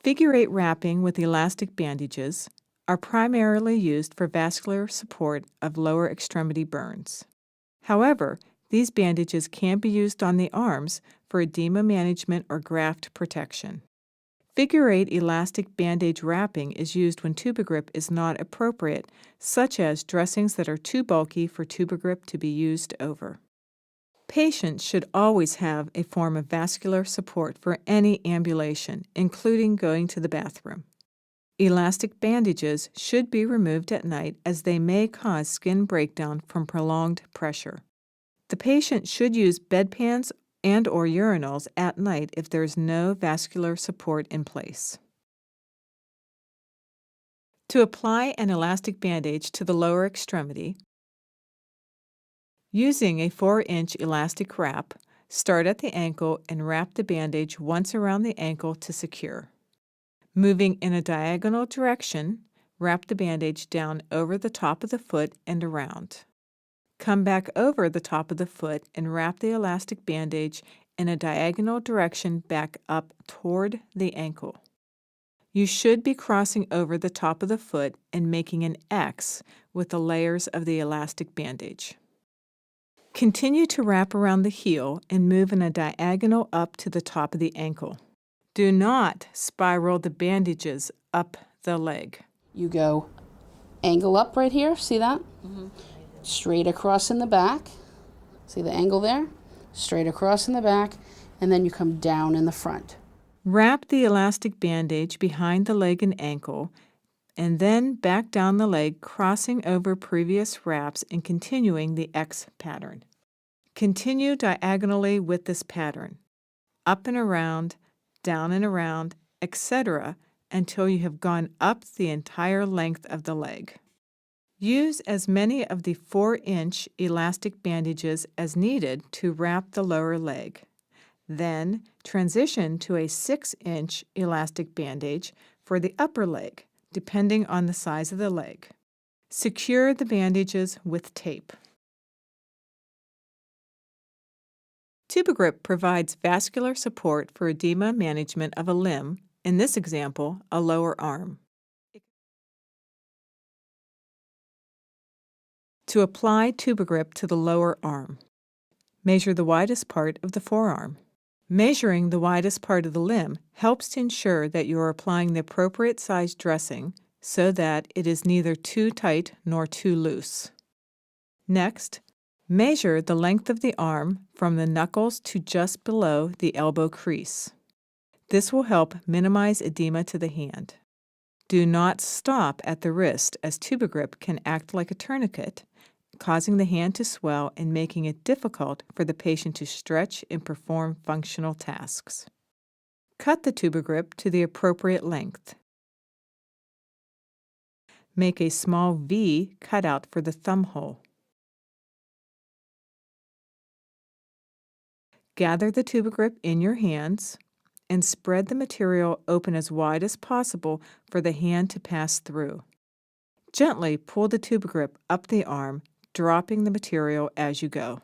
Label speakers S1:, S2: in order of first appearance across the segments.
S1: Figure-8 wrapping with elastic bandages are primarily used for vascular support of lower extremity burns. However, these bandages can be used on the arms for edema management or graft protection. Figure-8 elastic bandage wrapping is used when Tubigrip is not appropriate, such as dressings that are too bulky for Tubigrip to be used over. Patients should always have a form of vascular support for any ambulation, including going to the bathroom. Elastic bandages should be removed at night as they may cause skin breakdown from prolonged pressure. The patient should use bedpans and/or urinals at night if there is no vascular support in place. To apply an elastic bandage to the lower extremity, using a 4-inch elastic wrap, start at the ankle and wrap the bandage once around the ankle to secure. Moving in a diagonal direction, wrap the bandage down over the top of the foot and around. Come back over the top of the foot and wrap the elastic bandage in a diagonal direction back up toward the ankle. You should be crossing over the top of the foot and making an X with the layers of the elastic bandage. Continue to wrap around the heel and move in a diagonal up to the top of the ankle. Do not spiral the bandages up the leg.
S2: You go angle up right here, see that? Straight across in the back. See the angle there? Straight across in the back, and then you come down in the front.
S1: Wrap the elastic bandage behind the leg and ankle, and then back down the leg, crossing over previous wraps and continuing the X pattern. Continue diagonally with this pattern, up and around, down and around, etc., until you have gone up the entire length of the leg. Use as many of the 4-inch elastic bandages as needed to wrap the lower leg. Then transition to a 6-inch elastic bandage for the upper leg, depending on the size of the leg. Secure the bandages with tape. Tubigrip provides vascular support for edema management of a limb, in this example, a lower arm. To apply Tubigrip to the lower arm, measure the widest part of the forearm. Measuring the widest part of the limb helps to ensure that you are applying the appropriate size dressing so that it is neither too tight nor too loose. Next, measure the length of the arm from the knuckles to just below the elbow crease. This will help minimize edema to the hand. Do not stop at the wrist, as Tubigrip can act like a tourniquet, causing the hand to swell and making it difficult for the patient to stretch and perform functional tasks. Cut the Tubigrip to the appropriate length. Make a small V cutout for the thumb hole. Gather the Tubigrip in your hands and spread the material open as wide as possible for the hand to pass through. Gently pull the Tubigrip up the arm, dropping the material as you go.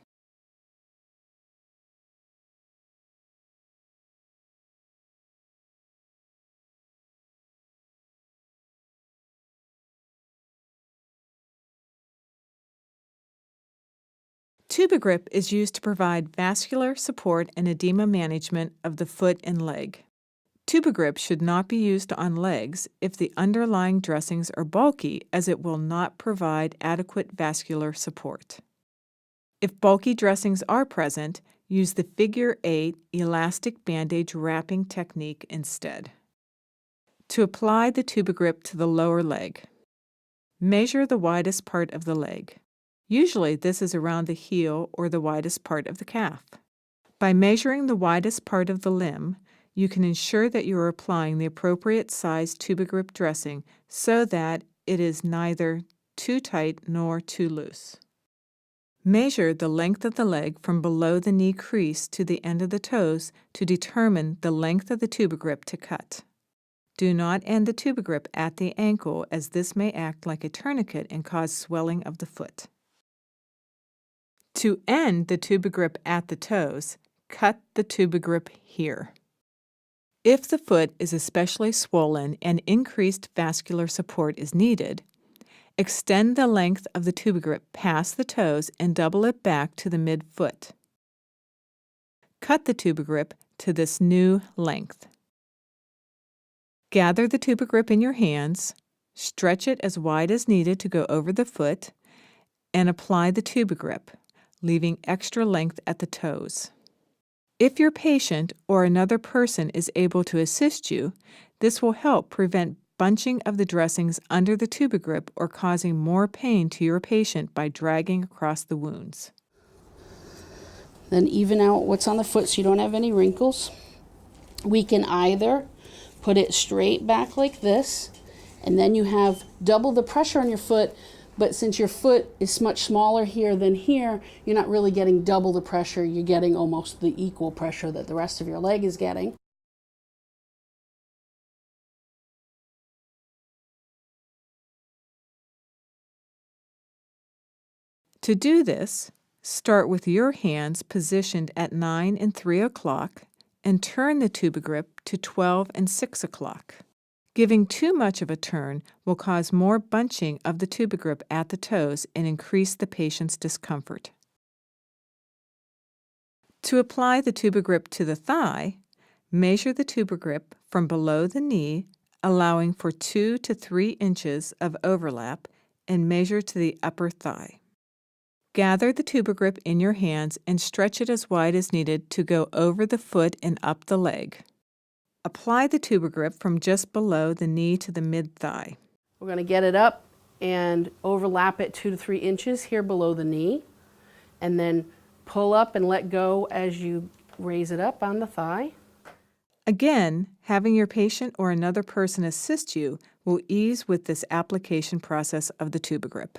S1: Tubigrip is used to provide vascular support and edema management of the foot and leg. Tubigrip should not be used on legs if the underlying dressings are bulky, as it will not provide adequate vascular support. If bulky dressings are present, use the Figure-8 elastic bandage wrapping technique instead. To apply the Tubigrip to the lower leg, measure the widest part of the leg. Usually this is around the heel or the widest part of the calf. By measuring the widest part of the limb, you can ensure that you are applying the appropriate size Tubigrip dressing so that it is neither too tight nor too loose. Measure the length of the leg from below the knee crease to the end of the toes to determine the length of the Tubigrip to cut. Do not end the Tubigrip at the ankle, as this may act like a tourniquet and cause swelling of the foot. To end the Tubigrip at the toes, cut the Tubigrip here. If the foot is especially swollen and increased vascular support is needed, extend the length of the Tubigrip past the toes and double it back to the midfoot. Cut the Tubigrip to this new length. Gather the Tubigrip in your hands, stretch it as wide as needed to go over the foot, and apply the Tubigrip, leaving extra length at the toes. If your patient or another person is able to assist you, this will help prevent bunching of the dressings under the Tubigrip or causing more pain to your patient by dragging across the wounds.
S2: Then even out what's on the foot so you don't have any wrinkles. We can either put it straight back like this, and then you have double the pressure on your foot, but since your foot is much smaller here than here, you're not really getting double the pressure, you're getting almost the equal pressure that the rest of your leg is getting.
S1: To do this, start with your hands positioned at 9 and 3 o'clock and turn the Tubigrip to 12 and 6 o'clock. Giving too much of a turn will cause more bunching of the Tubigrip at the toes and increase the patient's discomfort. To apply the Tubigrip to the thigh, measure the Tubigrip from below the knee, allowing for 2 to 3 inches of overlap, and measure to the upper thigh. Gather the Tubigrip in your hands and stretch it as wide as needed to go over the foot and up the leg. Apply the Tubigrip from just below the knee to the mid-thigh.
S2: We're going to get it up and overlap it 2 to 3 inches here below the knee, and then pull up and let go as you raise it up on the thigh.
S1: Again, having your patient or another person assist you will ease with this application process of the Tubigrip.